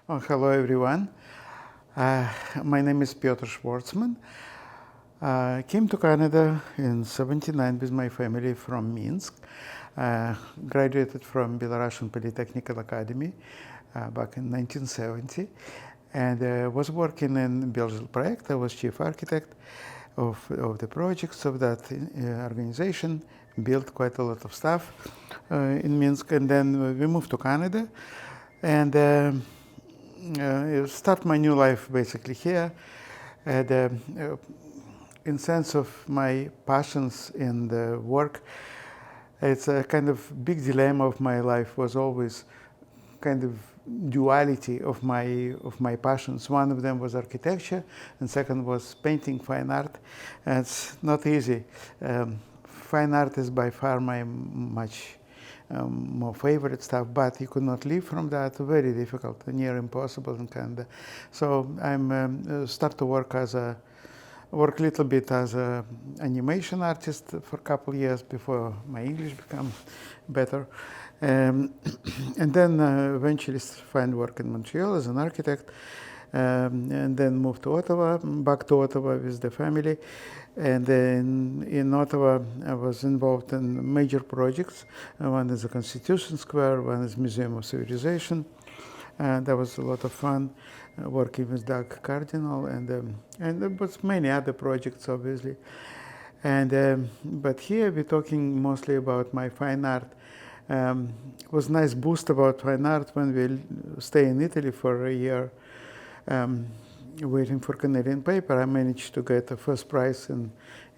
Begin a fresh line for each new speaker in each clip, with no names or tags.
Oh, hello, everyone. Uh, my name is Pyotr Schwartzman. I came to Canada in '79 with my family from Minsk. Graduated from Belarusian Polytechnical Academy back in 1970, and was working in Belgian project. I was chief architect of the projects of that organization. Built quite a lot of stuff in Minsk, and then we moved to Canada, and start my new life basically here. And in sense of my passions in the work, it's a kind of big dilemma of my life was always kind of duality of my passions. One of them was architecture, and second was painting, fine art. And it's not easy. Fine art is by far my much more favorite stuff, but you could not live from that. Very difficult, near impossible in Canada. So I'm start to work a little bit as a animation artist for a couple of years before my English became better. And then eventually find work in Montreal as an architect, and then moved to Ottawa, back to Ottawa with the family. And then in Ottawa, I was involved in major projects. One is the Constitution Square, one is Museum of Civilization. That was a lot of fun working with Doug Cardinal, and there was many other projects, obviously. And but here we're talking mostly about my fine art. Was nice boost about fine art when we stay in Italy for a year, waiting for Canadian paper. I managed to get a first prize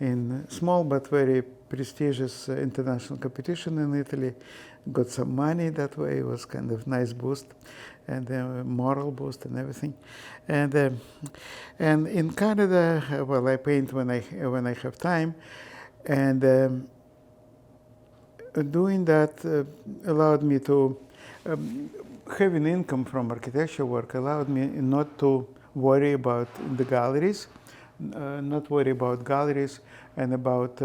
in small but very prestigious international competition in Italy. Got some money that way. It was kind of nice boost, and a moral boost and everything. And in Canada, well, I paint when I have time, and doing that allowed me to have an income from architecture work. Allowed me not to worry about the galleries, not worry about galleries and about.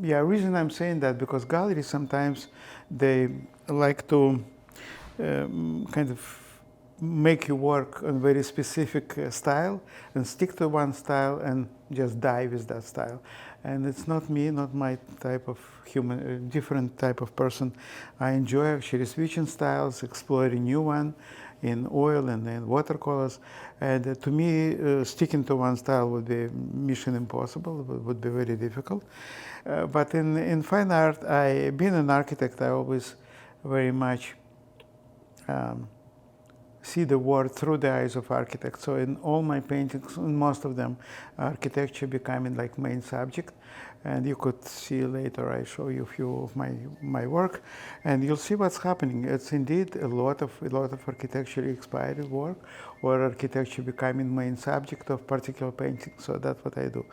Reason I'm saying that because galleries sometimes they like to kind of make you work on very specific style and stick to one style and just die with that style. And it's not me, not my type of human, different type of person. I enjoy actually switching styles, exploring new one in oil and in watercolors. And to me, sticking to one style would be mission impossible, would be very difficult. But in fine art, being an architect, I always very much see the world through the eyes of architects. So in all my paintings, in most of them, architecture becoming like main subject. And you could see later, I show you a few of my work, and you'll see what's happening. It's indeed a lot of architecturally inspired work, or architecture becoming main subject of particular painting. So that's what I do.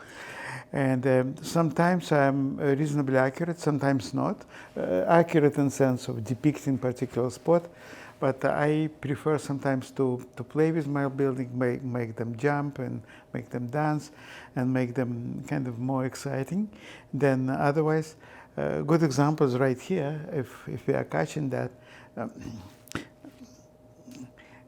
And sometimes I'm reasonably accurate, sometimes not. Accurate in sense of depicting particular spot. But I prefer sometimes to play with my building, make them jump and make them dance and make them kind of more exciting than otherwise. Good example is right here, if we are catching that.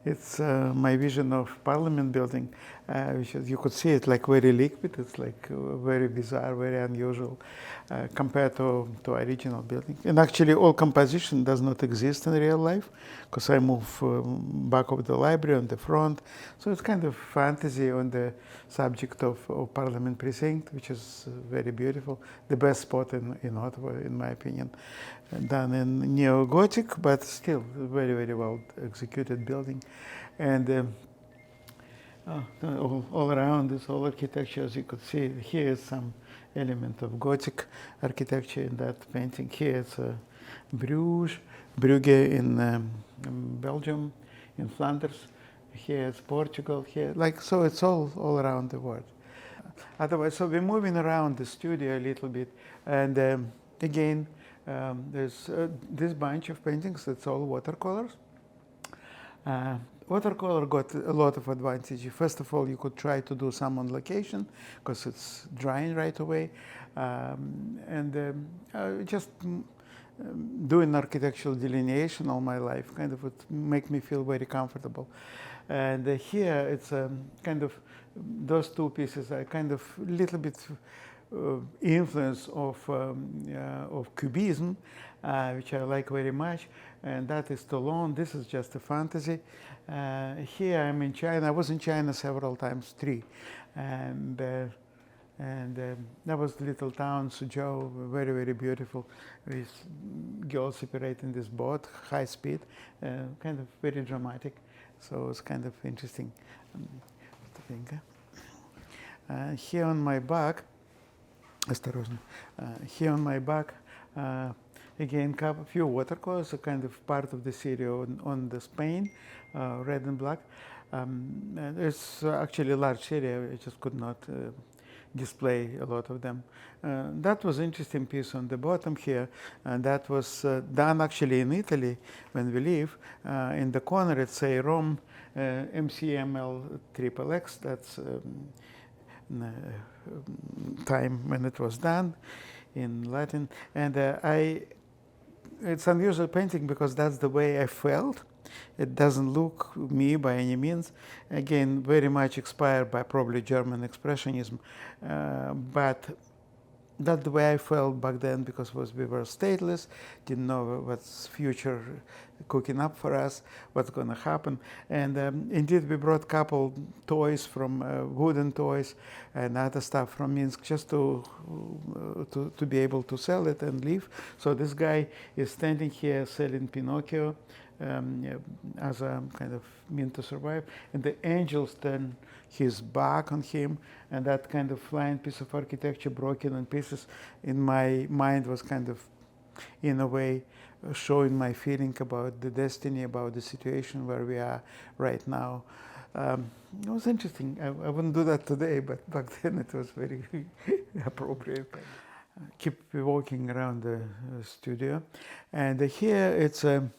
It's my vision of Parliament building, which is, you could see it like very liquid. It's like very bizarre, very unusual compared to original building. And actually, all composition does not exist in real life, because I move back of the library on the front. So it's kind of fantasy on the subject of Parliament precinct, which is very beautiful. The best spot in Ottawa, in my opinion. Done in neo-Gothic, but still very, very well executed building. And all around this whole architecture, as you could see, here is some element of Gothic architecture in that painting. Here it's Bruges, Brugge in Belgium, in Flanders. Here it's Portugal. Here, so it's all around the world. Otherwise, so we're moving around the studio a little bit, and again. There's this bunch of paintings, that's all watercolors. Watercolor got a lot of advantage. First of all, you could try to do some on location, because it's drying right away. Just doing architectural delineation all my life kind of would make me feel very comfortable. And here it's kind of, those two pieces are kind of little bit influence of Cubism, which I like very much, and that is Toulon. This is just a fantasy. Here I'm in China. I was in China several times, 3, and that was the little town Suzhou, very, very beautiful, with girls separating this boat, high speed, kind of very dramatic. So it's kind of interesting. Here on my back, here on my back, again, a few watercolors, a kind of part of the series on the Spain, red and black. It's actually a large series. I just could not display a lot of them. That was interesting piece on the bottom here, and that was done actually in Italy when we live. In the corner it say Rome MCML XXX. That's time when it was done in Latin, and it's unusual painting because that's the way I felt. It doesn't look me by any means. Again, very much inspired by probably German expressionism, but that's the way I felt back then, because we were stateless, didn't know what's future cooking up for us, what's going to happen. And indeed, we brought a couple toys from wooden toys and other stuff from Minsk just to be able to sell it and live. So this guy is standing here selling Pinocchio as a kind of means to survive, and the angels turn his back on him, and that kind of flying piece of architecture broken in pieces in my mind was kind of, in a way, showing my feeling about the destiny, about the situation where we are right now. It was interesting. I wouldn't do that today, but back then it was very appropriate. Keep walking around the studio, and here it's a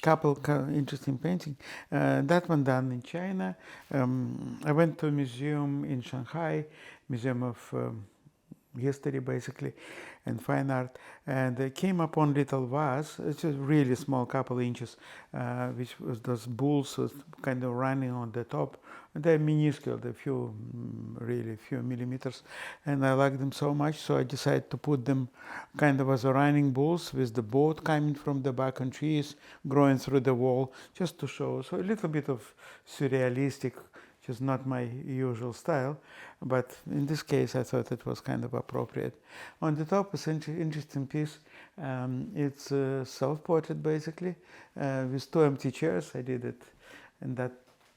couple interesting painting. That one done in China. I went to a museum in Shanghai, Museum of History basically, and fine art, and I came upon little vase. It's a really small, couple inches, which was those bulls was kind of running on the top. They're minuscule, they're really few millimeters, and I like them so much, so I decided to put them kind of as a running bulls with the boat coming from the back and trees growing through the wall, just to show. So a little bit of surrealistic, which is not my usual style, but in this case I thought it was kind of appropriate. On the top is an interesting piece. It's a self-portrait basically, with 2 empty chairs. I did it in that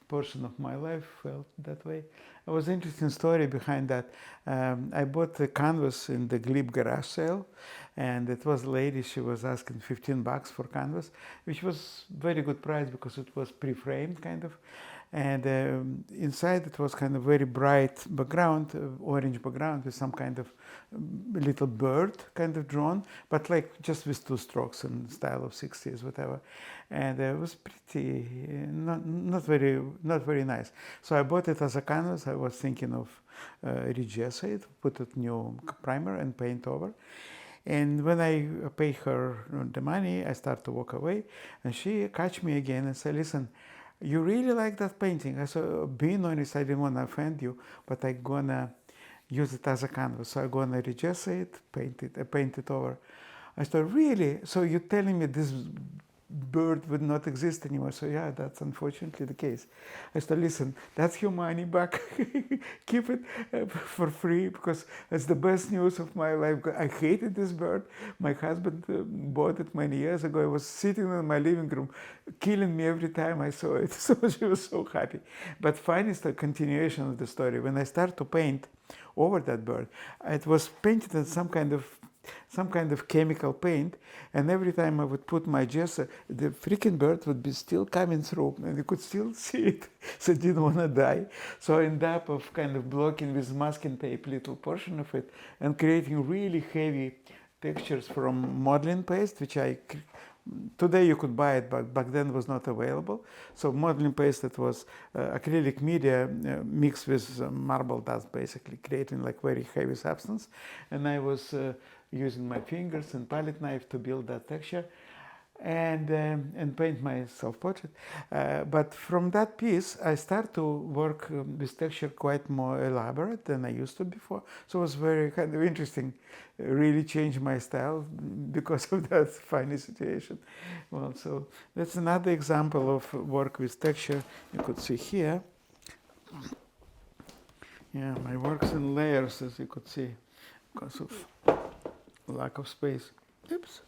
portion of my life, felt that way. It was an interesting story behind that. I bought the canvas in the Glebe garage sale, and it was a lady, she was asking $15 for canvas, which was very good price because it was pre-framed kind of. And inside it was kind of very bright background, orange background with some kind of little bird kind of drawn, but like just with 2 strokes in style of 60s, whatever. And it was pretty, not very nice. So I bought it as a canvas. I was thinking of regesso it, put a new primer and paint over. And when I pay her the money, I start to walk away, and she catch me again and say, "Listen, you really like that painting?" I said, "Being honest, I didn't want to offend you, but I'm gonna use it as a canvas. So I'm gonna regesso it, paint it over." I said, "Really? So you're telling me this bird would not exist anymore?" So yeah, that's unfortunately the case. I said, "Listen, that's your money back. Keep it for free, because it's the best news of my life. I hated this bird. My husband bought it many years ago. I was sitting in my living room, killing me every time I saw it." So she was so happy. But finally, it's the continuation of the story. When I start to paint over that bird, it was painted in some kind of chemical paint, and every time I would put my gesso, the freaking bird would be still coming through, and you could still see it. So I didn't want to die. So I ended up of kind of blocking with masking tape little portion of it and creating really heavy textures from modeling paste, which I Today you could buy it, but back then it was not available. So modeling paste, that was acrylic media mixed with marble dust, basically creating like very heavy substance. And I was using my fingers and palette knife to build that texture and paint my self-portrait. But from that piece, I start to work with texture quite more elaborate than I used to before. So it was very kind of interesting. Really changed my style because of that funny situation. Well, so that's another example of work with texture. You could see here. Yeah, my work's in layers, as you could see, because of lack of space. Oops.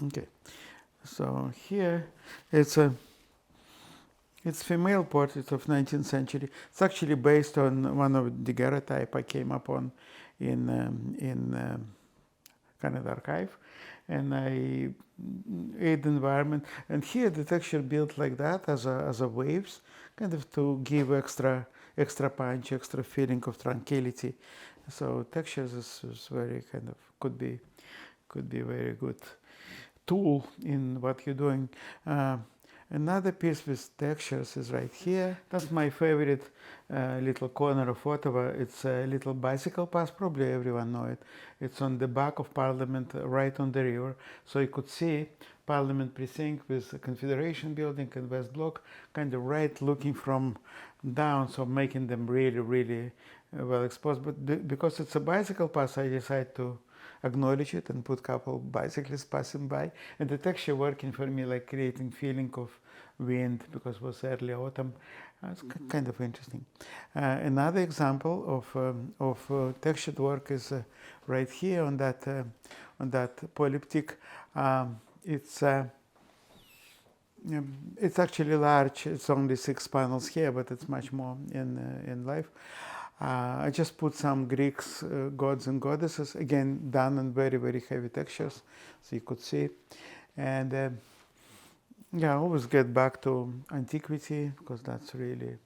Okay, so here it's female portrait of 19th century. It's actually based on one of the daguerreotype I came upon in Canada Archive, and I ate the environment. And here the texture built like that as a waves, kind of to give extra punch, extra feeling of tranquility. So textures is very kind of could be very good tool in what you're doing. Another piece with textures is right here. That's my favorite little corner of Ottawa. It's a little bicycle path, probably everyone know it. It's on the back of Parliament, right on the river. So you could see Parliament precinct with the Confederation building and West Block, kind of right looking from down, so making them really, really well exposed. But because it's a bicycle path, I decided to acknowledge it and put a couple bicyclists passing by, and the texture working for me, like creating feeling of wind because it was early autumn. It's kind of interesting. Another example of textured work is right here on that polyptych. It's actually large. It's only 6 panels here, but it's much more in life. I just put some Greeks, gods and goddesses, again done in very, very heavy textures, so you could see. And yeah, I always get back to antiquity because that's really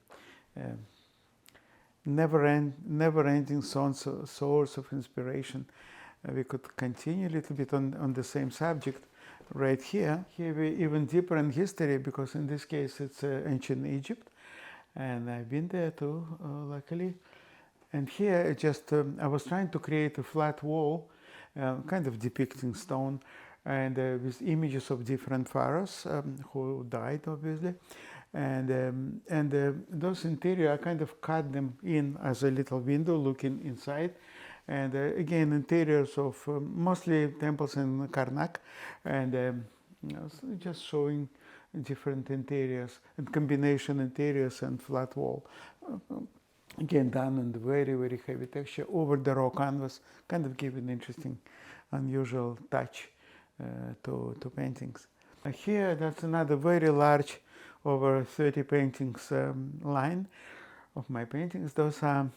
never-ending source of inspiration. We could continue a little bit on the same subject. Right here we're even deeper in history because in this case it's ancient Egypt, and I've been there too, luckily. And here, I was trying to create a flat wall, kind of depicting stone, and with images of different pharaohs who died, obviously. And those interior, I kind of cut them in as a little window looking inside. And again, interiors of mostly temples in Karnak, and so just showing different interiors and combination interiors and flat wall. Again, done in the very, very heavy texture over the raw canvas, kind of give an interesting, unusual touch to paintings. Here, that's another very large, over 30 paintings line of my paintings. Those are,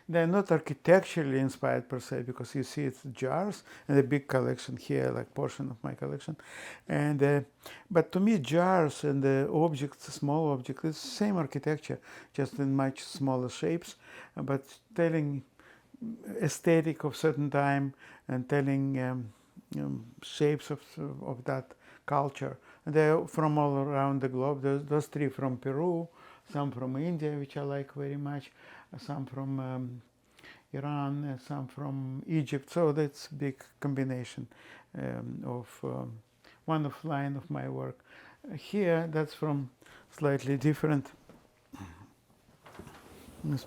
they're not architecturally inspired per se, because you see it's jars and a big collection here, like portion of my collection. And but to me, jars and the objects, small objects, it's the same architecture, just in much smaller shapes, but telling aesthetic of certain time and telling shapes of that culture. And they're from all around the globe. Those 3 from Peru, some from India, which I like very much, some from Iran, some from Egypt. So that's a big combination of one of line of my work. Here, that's from slightly different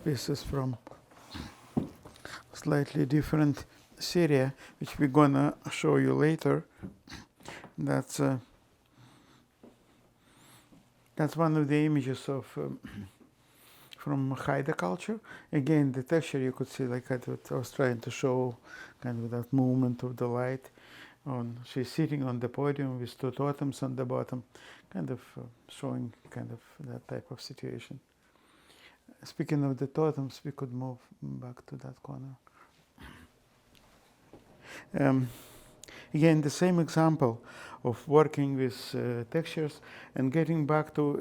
pieces from slightly different Syria, which we're gonna show you later. That's one of the images of from Haida culture. Again, the texture you could see, like I was trying to show, kind of that movement of the light. She's sitting on the podium with 2 totems on the bottom, kind of showing kind of that type of situation. Speaking of the totems, we could move back to that corner. Again, the same example of working with textures and getting back to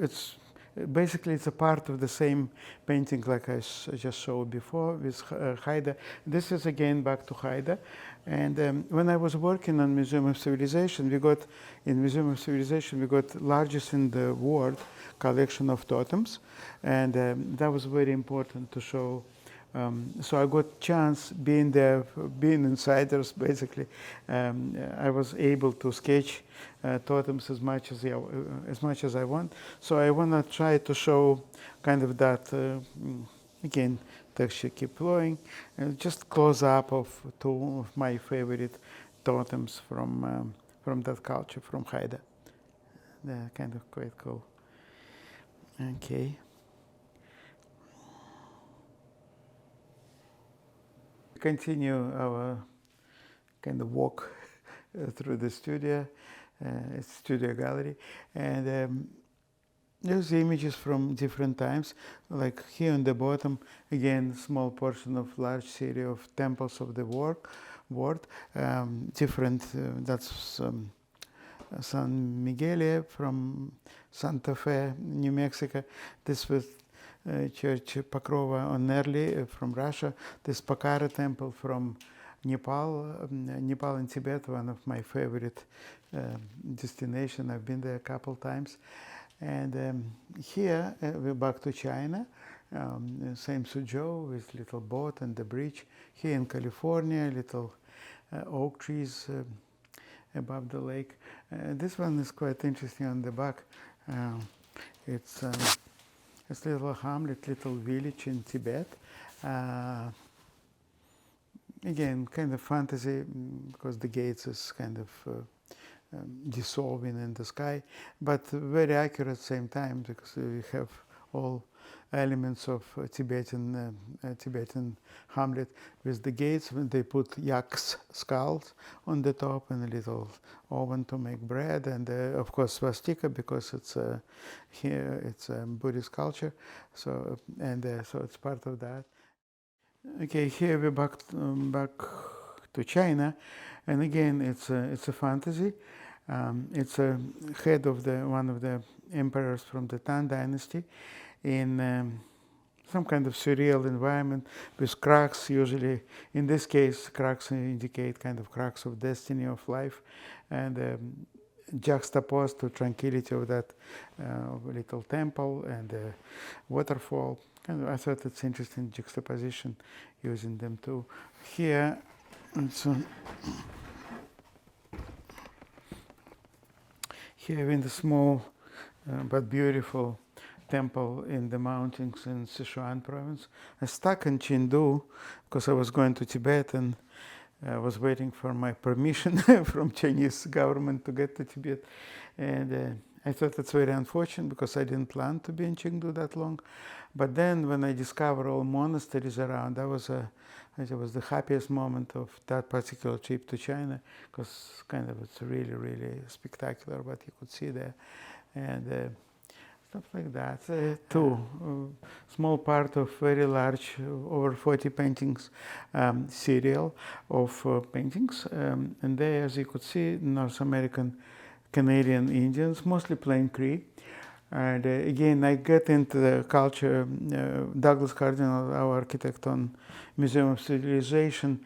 basically it's a part of the same painting like I just showed before with Haida. This is again back to Haida. And when I was working on Museum of Civilization, in Museum of Civilization, we got largest in the world collection of totems. And that was very important to show. So I got chance being there, being insiders basically. I was able to sketch totems as much as I want. So I want to try to show kind of that again. Texture keep flowing, and just close up of two of my favorite totems from that culture, from Haida. They're kind of quite cool. Okay. Continue our kind of walk through the studio, studio gallery, and there's images from different times, like here on the bottom, again, small portion of large series of temples of the world, different, that's San Miguel from Santa Fe, New Mexico. This was Church Pokrova on Nerli from Russia. This Pokhara temple from Nepal, Nepal and Tibet, one of my favorite destinations. I've been there a couple times. And here we're back to China, same Suzhou with little boat and the bridge. Here in California, little oak trees above the lake. This one is quite interesting on the back. It's little hamlet, little village in Tibet. Again, kind of fantasy because the gates is kind of dissolving in the sky, but very accurate at the same time because we have all elements of Tibetan hamlet with the gates. When they put yak's skulls on the top and a little oven to make bread, and of course swastika because it's here it's a Buddhist culture. So so it's part of that. Okay, here we're back to China, and again it's a fantasy. It's a head of one of the emperors from the Tang Dynasty in some kind of surreal environment with cracks. Usually, in this case, cracks indicate kind of cracks of destiny of life, and juxtaposed to tranquility of that little temple and waterfall. I thought it's interesting juxtaposition using them too. Here, here in the small but beautiful temple in the mountains in Sichuan province. I stuck in Chengdu because I was going to Tibet and I was waiting for my permission from Chinese government to get to Tibet. And I thought it's very unfortunate because I didn't plan to be in Chengdu that long. But then when I discovered all monasteries around, it was the happiest moment of that particular trip to China because kind of it's really, really spectacular what you could see there. And stuff like that. Small part of very large, over 40 paintings, serial of paintings. And there, as you could see, North American, Canadian Indians, mostly plain Cree. And again, I get into the culture. Douglas Cardinal, our architect on Museum of Civilization,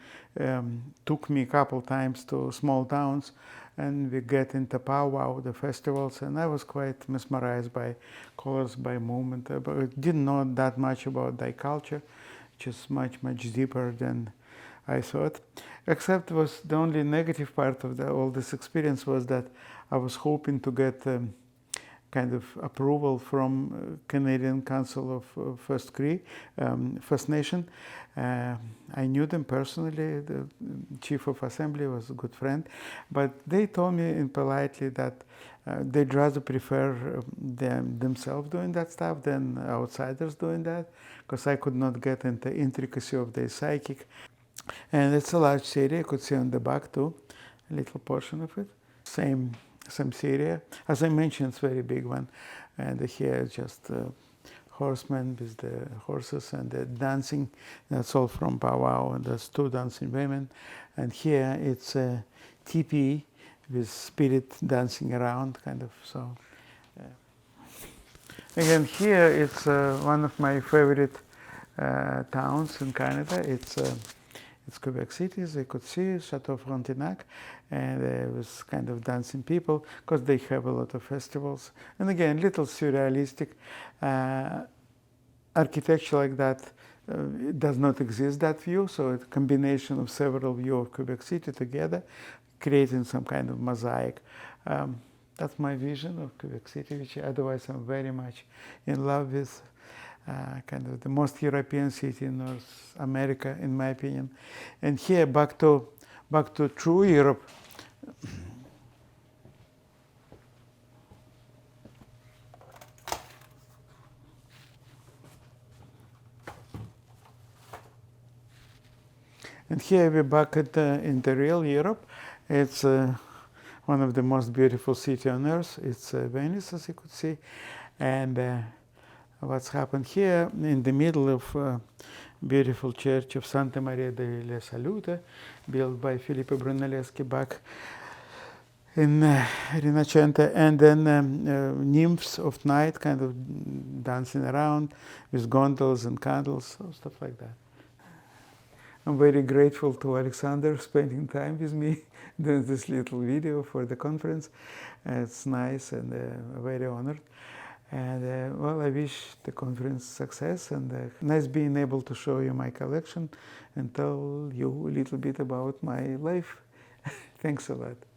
took me a couple times to small towns, and we get into powwow, the festivals, and I was quite mesmerized by colors, by movement. But I didn't know that much about their culture, which is much, much deeper than I thought. Except was the only negative part of all this experience was that I was hoping to get kind of approval from Canadian Council of First Nation. I knew them personally. The Chief of Assembly was a good friend, but they told me politely that they'd rather prefer themselves doing that stuff than outsiders doing that, because I could not get into intricacy of their psychic. And it's a large city. You could see on the back too, a little portion of it. Same Syria. As I mentioned, it's a very big one. And here just horsemen with the horses and the dancing. That's all from powwow. And there's two dancing women. And here it's a teepee with spirit dancing around, kind of. So Again, here it's one of my favorite towns in Canada. It's Quebec City, as you could see, Chateau Frontenac, and there was kind of dancing people because they have a lot of festivals. And again, little surrealistic architecture like that. It does not exist, that view, so it's a combination of several views of Quebec City together, creating some kind of mosaic. That's my vision of Quebec City, which otherwise I'm very much in love with. Kind of the most European city in North America, in my opinion. And here, back to true Europe. And here we're back in the real Europe. It's one of the most beautiful cities on earth. It's Venice, as you could see. And what's happened here in the middle of beautiful church of Santa Maria della Salute, built by Filippo Brunelleschi back in Rinascente, and then nymphs of night kind of dancing around with gondolas and candles, so stuff like that. I'm very grateful to Alexander spending time with me doing this little video for the conference. It's nice and very honored. And well, I wish the conference success, and nice being able to show you my collection and tell you a little bit about my life. Thanks a lot.